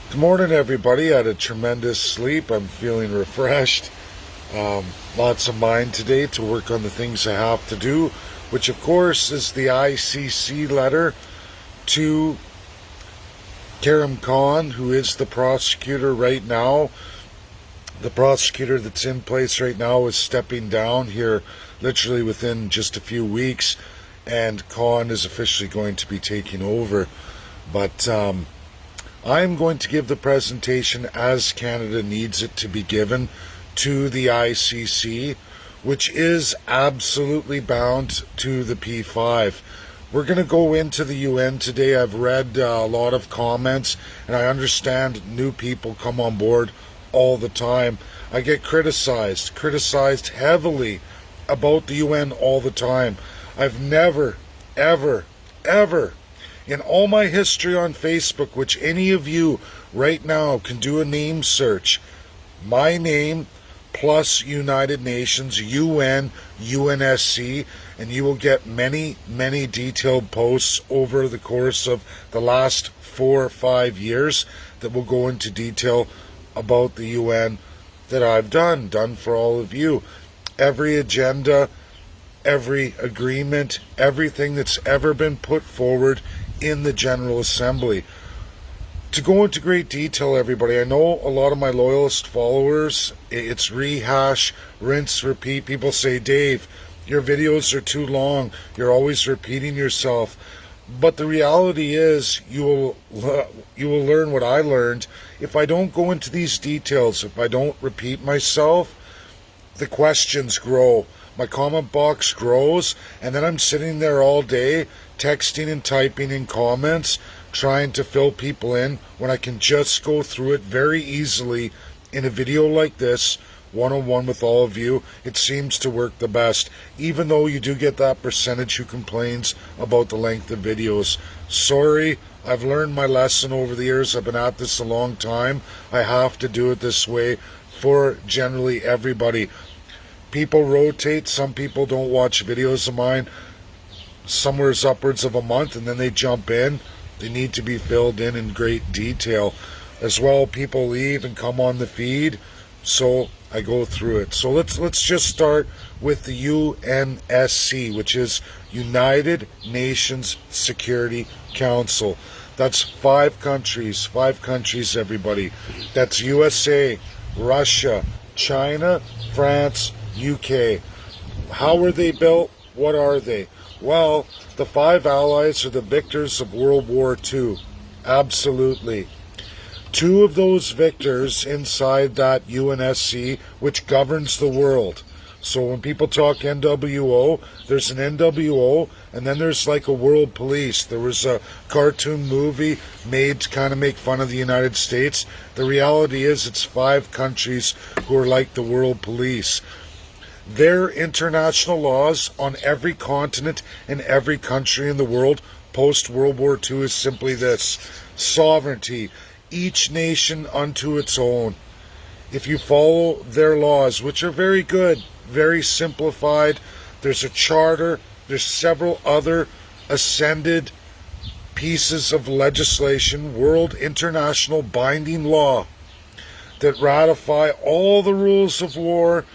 Good morning, everybody. I had a tremendous sleep. I'm feeling refreshed. Lots of mind today to work on the things I have to do, which, of course, is the ICC letter to Karim Khan, who is the prosecutor right now. The prosecutor that's in place right now is stepping down here literally within just a few weeks, and Khan is officially going to be taking over. But I'm going to give the presentation as Canada needs it to be given to the ICC, which is absolutely bound to the P5. We're going to go into the UN today. I've read a lot of comments, and I understand new people come on board all the time. I get criticized heavily about the UN all the time. I've never, ever, ever in all my history on Facebook, which any of you right now can do a name search, my name plus United Nations, UN, UNSC, and you will get many, many detailed posts over the course of the last 4 or 5 years that will go into detail about the UN that I've done for all of you. Every agenda, every agreement, everything that's ever been put forward in the General Assembly. To go into great detail, everybody, I know a lot of my loyalist followers, it's rehash, rinse, repeat. People say, Dave, your videos are too long. You're always repeating yourself. But the reality is, you will learn what I learned. If I don't go into these details, if I don't repeat myself, the questions grow. My comment box grows, and then I'm sitting there all day texting and typing in comments, trying to fill people in when I can just go through it very easily in a video like this, one-on-one with all of you. It seems to work the best, even though you do get that percentage who complains about the length of videos. Sorry, I've learned my lesson over the years. I've been at this a long time. I have to do it this way for generally everybody. People rotate. Some people don't watch videos of mine somewhere's upwards of a month, and then they jump in. They need to be filled in great detail. As well, people leave and come on the feed, so I go through it. So let's just start with the UNSC, which is United Nations Security Council. That's 5 countries, everybody. That's USA, Russia, China, France, UK. How were they built? What are they? Well, the 5 allies are the victors of World War II. Absolutely. 2 of those victors inside that UNSC, which governs the world. So when people talk NWO, there's an NWO, and then there's like a world police. There was a cartoon movie made to kind of make fun of the United States. The reality is it's 5 countries who are like the world police. Their international laws on every continent and every country in the world post-World War II is simply this: sovereignty, each nation unto its own. If you follow their laws, which are very good, very simplified, there's a charter, there's several other ascended pieces of legislation, world international binding law, that ratify all the rules of war,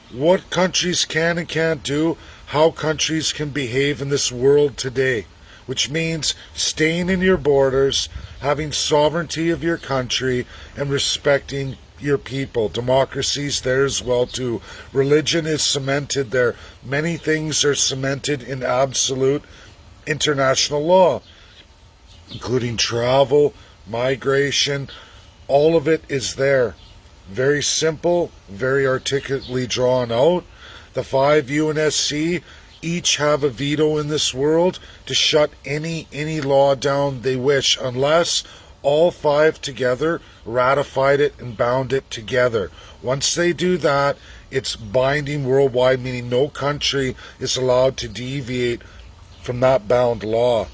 what countries can and can't do, how countries can behave in this world today, which means staying in your borders, having sovereignty of your country, and respecting your people. Democracy's there as well too. Religion is cemented there. Many things are cemented in absolute international law, including travel, migration. All of it is there. Very simple, very articulately drawn out. The 5 UNSC each have a veto in this world to shut any law down they wish, unless all 5 together ratified it and bound it together. Once they do that, it's binding worldwide, meaning no country is allowed to deviate from that bound law.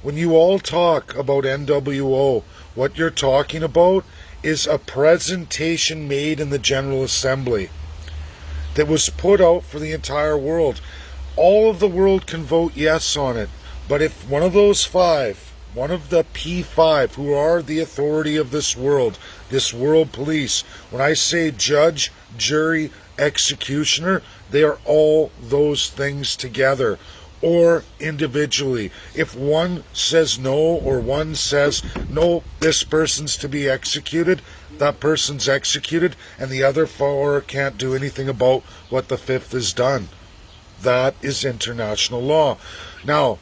When you all talk about NWO, what you're talking about is a presentation made in the General Assembly that was put out for the entire world. All of the world can vote yes on it, but if one of those 5 one of the P5, who are the authority of this world police. When I say judge, jury, executioner, they are all those things together or individually. If one says no, or one says, no, this person's to be executed, that person's executed, and the other four can't do anything about what the fifth has done. That is international law. Now,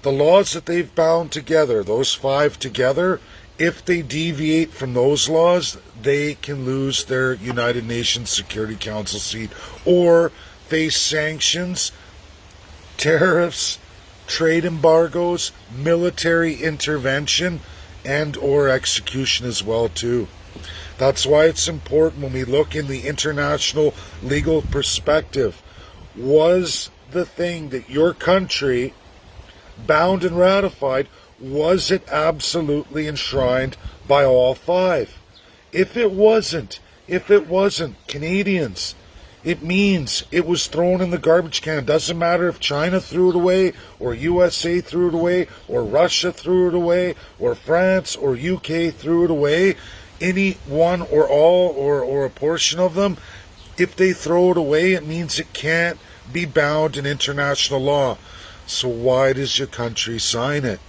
the laws that they've bound together, those five together, if they deviate from those laws, they can lose their United Nations Security Council seat or face sanctions, tariffs, trade embargoes, military intervention, and or execution as well too. That's why it's important when we look in the international legal perspective. Was the thing that your country bound and ratified, was it absolutely enshrined by all five? If it wasn't, Canadians, it means it was thrown in the garbage can. It doesn't matter if China threw it away, or USA threw it away, or Russia threw it away, or France or UK threw it away. Any one or all or a portion of them, if they throw it away, it means it can't be bound in international law. So why does your country sign it?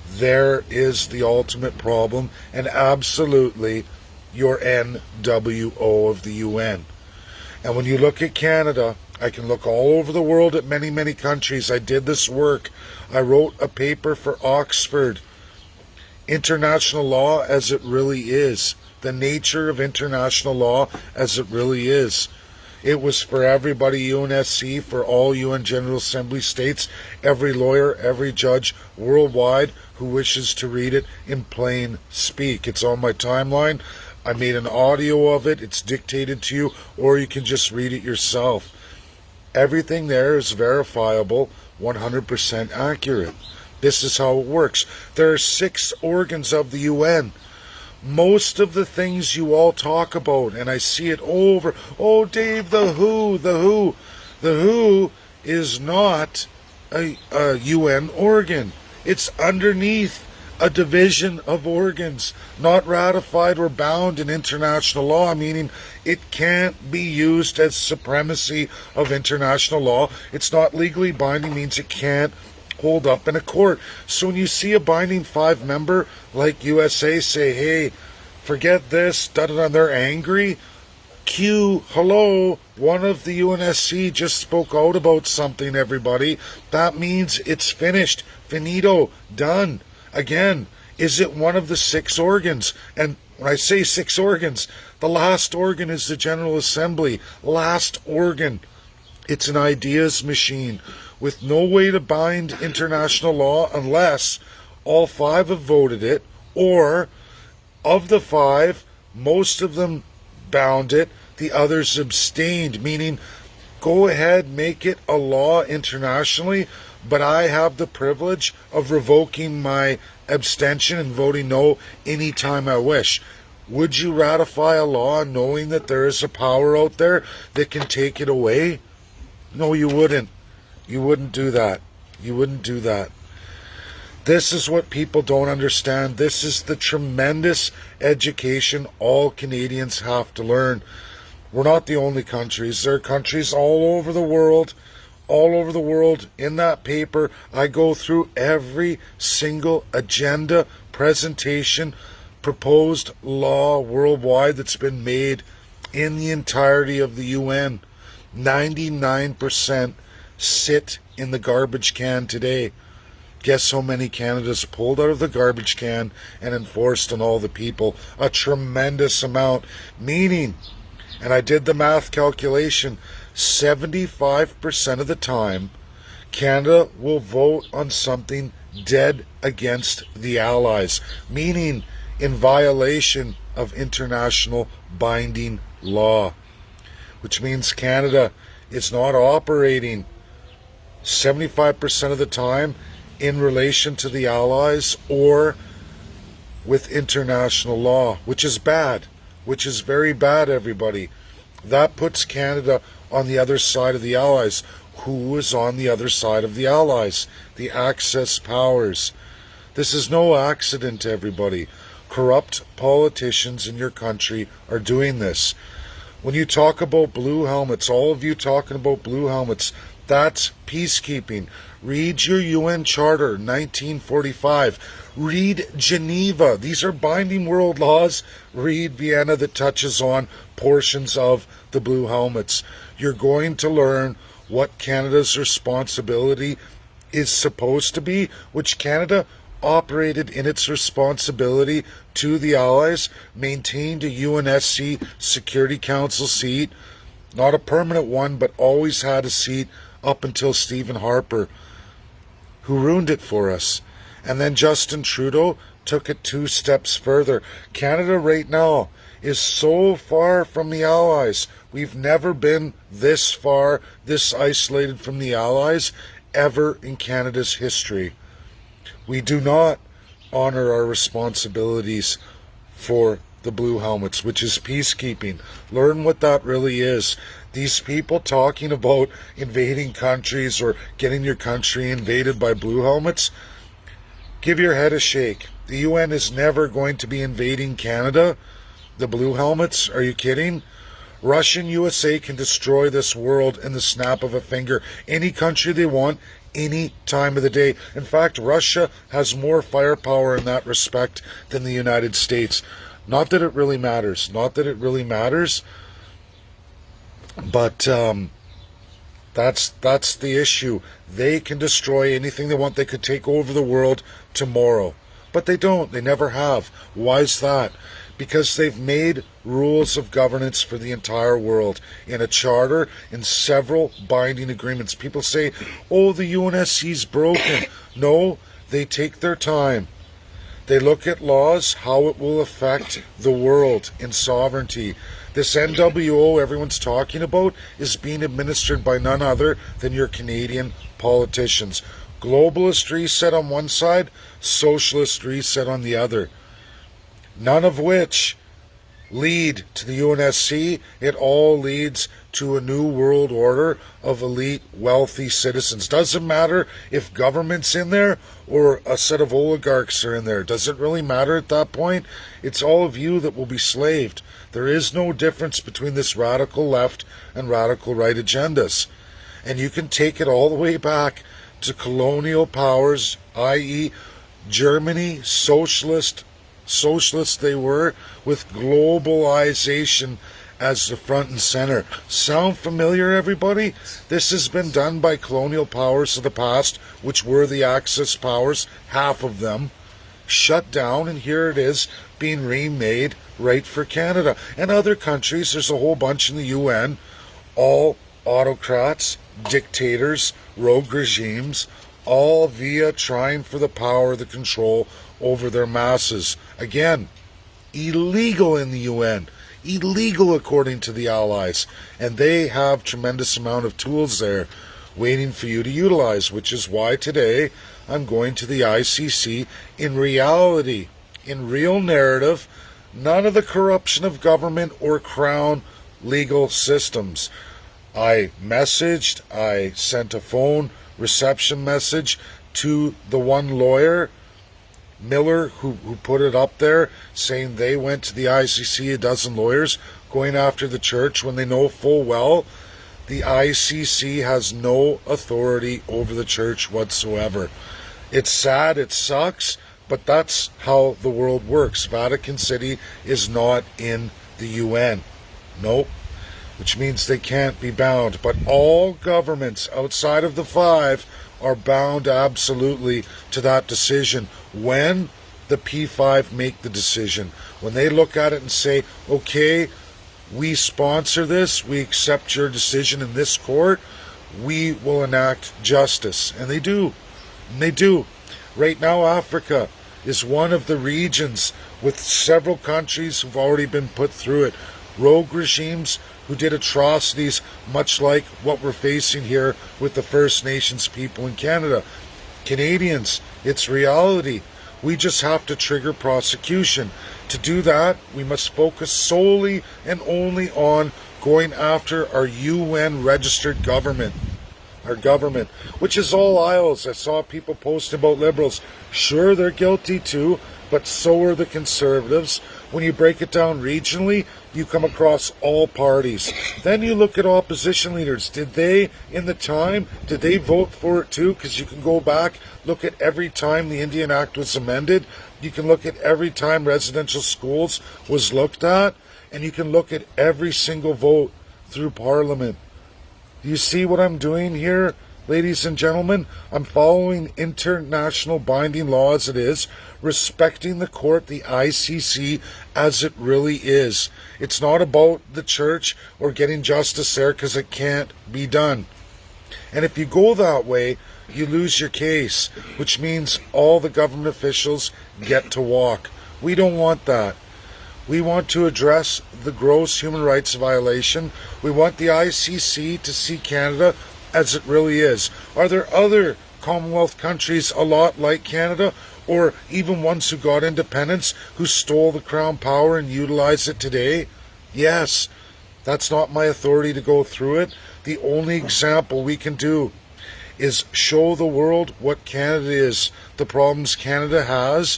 There is the ultimate problem, and absolutely your NWO of the UN. And when you look at Canada, I can look all over the world at many, many countries. I did this work. I wrote a paper for Oxford. International law as it really is. The nature of international law as it really is. It was for everybody, UNSC, for all UN General Assembly states, every lawyer, every judge worldwide who wishes to read it in plain speak. It's on my timeline. I made an audio of it. It's dictated to you, or you can just read it yourself. Everything there is verifiable, 100% accurate. This is how it works. There are 6 organs of the UN. Most of the things you all talk about, and I see it over, oh, Dave, the WHO is not a UN organ. It's underneath a division of organs, not ratified or bound in international law, meaning it can't be used as supremacy of international law. It's not legally binding, means it can't hold up in a court. So when you see a binding 5-member like USA say, hey, forget this, da-da-da, they're angry, hello, one of the UNSC just spoke out about something, everybody. That means it's finished, finito, done. Again, is it one of the 6 organs? And when I say 6 organs, the last organ is the General Assembly. Last organ. It's an ideas machine with no way to bind international law unless all 5 have voted it, or of the 5, most of them bound it, the others abstained, meaning go ahead, make it a law internationally, but I have the privilege of revoking my abstention and voting no anytime I wish. Would you ratify a law knowing that there is a power out there that can take it away? No, you wouldn't. You wouldn't do that. You wouldn't do that. This is what people don't understand. This is the tremendous education all Canadians have to learn. We're not the only countries. There are countries all over the world. All over the world. In that paper, I go through every single agenda, presentation, proposed law worldwide that's been made in the entirety of the UN. 99% sit in the garbage can today. Guess how many Canada's pulled out of the garbage can and enforced on all the people? A tremendous amount. Meaning, and I did the math calculation, 75% of the time, Canada will vote on something dead against the Allies, meaning in violation of international binding law, which means Canada is not operating 75% of the time in relation to the Allies or with international law, which is bad, which is very bad, everybody. That puts Canada on the other side of the Allies. Who is on the other side of the Allies? The Axis powers. This is no accident, everybody. Corrupt politicians in your country are doing this. When you talk about blue helmets, all of you talking about blue helmets, that's peacekeeping. Read your UN Charter, 1945. Read Geneva. These are binding world laws. Read Vienna that touches on portions of the blue helmets. You're going to learn what Canada's responsibility is supposed to be, which Canada operated in its responsibility to the Allies, maintained a UNSC Security Council seat, not a permanent one, but always had a seat up until Stephen Harper, who ruined it for us. And then Justin Trudeau took it 2 steps further. Canada right now is so far from the Allies. We've never been this far, this isolated from the Allies, ever in Canada's history. We do not honor our responsibilities for the blue helmets, which is peacekeeping. Learn what that really is. These people talking about invading countries or getting your country invaded by blue helmets, give your head a shake. The UN is never going to be invading Canada. The blue helmets, are you kidding? Russia and USA can destroy this world in the snap of a finger. Any country they want, any time of the day. In fact, Russia has more firepower in that respect than the United States. Not that it really matters. Not that it really matters. But that's the issue. They can destroy anything they want. They could take over the world tomorrow. But they don't. They never have. Why is that? Because they've made rules of governance for the entire world in a charter, in several binding agreements. People say, oh, the UNSC's broken. No, they take their time. They look at laws, how it will affect the world in sovereignty. This NWO everyone's talking about is being administered by none other than your Canadian politicians. Globalist reset on one side, socialist reset on the other. None of which lead to the UNSC. It all leads to a new world order of elite, wealthy citizens. Doesn't matter if government's in there or a set of oligarchs are in there. Doesn't really matter at that point. It's all of you that will be slaved. There is no difference between this radical left and radical right agendas. And you can take it all the way back to colonial powers, i.e. Germany, socialists they were, with globalization as the front and center. Sound familiar, everybody? This has been done by colonial powers of the past, which were the Axis powers, half of them, shut down, and here it is being remade right for Canada. And other countries, there's a whole bunch in the UN, all autocrats, dictators, rogue regimes, all via trying for the power, the control over their masses. Again, illegal in the UN, illegal according to the Allies, and they have tremendous amount of tools there waiting for you to utilize, which is why today I'm going to the ICC in reality, in real narrative, none of the corruption of government or crown legal systems. I messaged, I sent a phone reception message to the one lawyer, Miller, who put it up there, saying they went to the ICC, a dozen lawyers, going after the church when they know full well the ICC has no authority over the church whatsoever. It's sad, it sucks, but that's how the world works. Vatican City is not in the UN. Nope. Which means they can't be bound. But all governments outside of the 5 are bound absolutely to that decision when the P5 make the decision. When they look at it and say, okay, we sponsor this, we accept your decision in this court, we will enact justice. And they do. And they do. Right now, Africa is one of the regions with several countries who've already been put through it. Rogue regimes who did atrocities much like what we're facing here with the First Nations people in Canada. Canadians, it's reality. We just have to trigger prosecution. To do that, we must focus solely and only on going after our UN registered government. our government, which is all aisles. I saw people post about liberals. Sure, they're guilty too, but so are the conservatives. When you break it down regionally, you come across all parties. Then you look at opposition leaders. Did they, in the time, did they vote for it too? Because you can go back, look at every time the Indian Act was amended. You can look at every time residential schools was looked at. And you can look at every single vote through Parliament. Do you see what I'm doing here, ladies and gentlemen? I'm following international binding law as it is, respecting the court, the ICC, as it really is. It's not about the church or getting justice there, because it can't be done. And if you go that way, you lose your case, which means all the government officials get to walk. We don't want that. We want to address the gross human rights violation. We want the ICC to see Canada as it really is. Are there other Commonwealth countries a lot like Canada, or even ones who got independence, who stole the crown power and utilize it today? Yes. That's not my authority to go through it. The only example we can do is show the world what Canada is, the problems Canada has,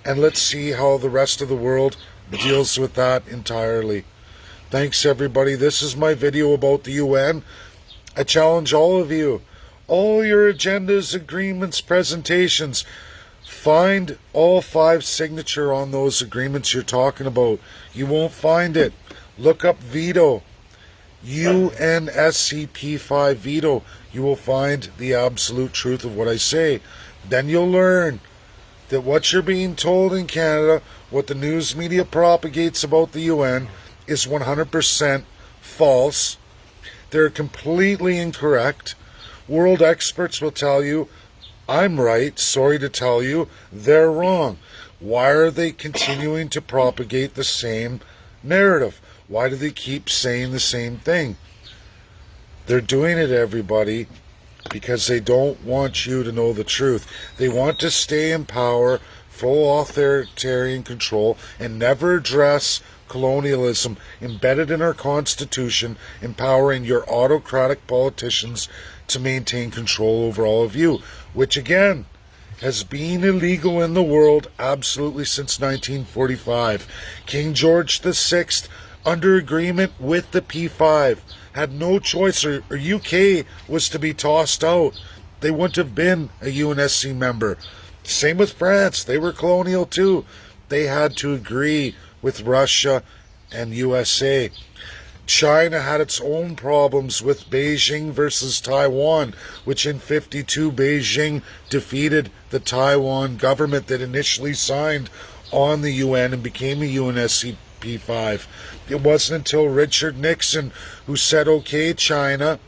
and let's see how the rest of the world deals with that entirely. Thanks, everybody. This is my video about the UN. I challenge all of you, all your agendas, agreements, presentations, find all 5 signature on those agreements you're talking about. You won't find it. Look up veto. UNSCP5 veto. You will find the absolute truth of what I say. Then you'll learn that what you're being told in Canada, what the news media propagates about the UN, is 100% false. They're completely incorrect. World experts will tell you, I'm right, sorry to tell you, they're wrong. Why are they continuing to propagate the same narrative? Why do they keep saying the same thing? They're doing it, everybody, because they don't want you to know the truth. They want to stay in power, full authoritarian control, and never address colonialism embedded in our Constitution, empowering your autocratic politicians to maintain control over all of you, which again has been illegal in the world absolutely since 1945. King George VI, under agreement with the P5, had no choice, or UK was to be tossed out. They wouldn't have been a UNSC member. Same with France. They were colonial too. They had to agree with Russia and USA. China had its own problems with Beijing versus Taiwan, which in 52 Beijing defeated the Taiwan government that initially signed on the UN and became a UNSC P5. It wasn't until Richard Nixon, who said, okay, China,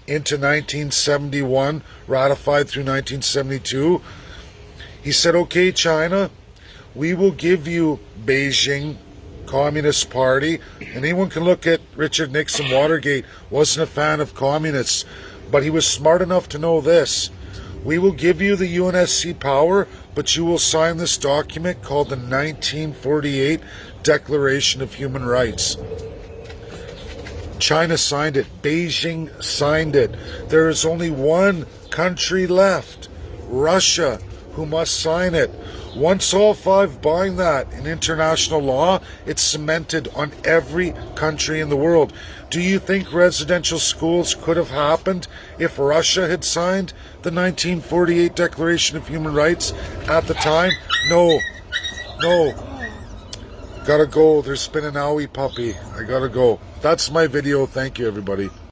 into 1971, ratified through 1972, he said, okay, China, we will give you Beijing Communist Party. And anyone can look at Richard Nixon, Watergate, wasn't a fan of communists, but he was smart enough to know this. We will give you the UNSC power, but you will sign this document called the 1948 Declaration of Human Rights. China signed it. Beijing signed it. There is only one country left, Russia, who must sign it. Once all 5 bind that in international law, it's cemented on every country in the world. Do you think residential schools could have happened if Russia had signed the 1948 Declaration of Human Rights at the time? No. No. Gotta go. There's been an owie puppy. I gotta go. That's my video. Thank you, everybody.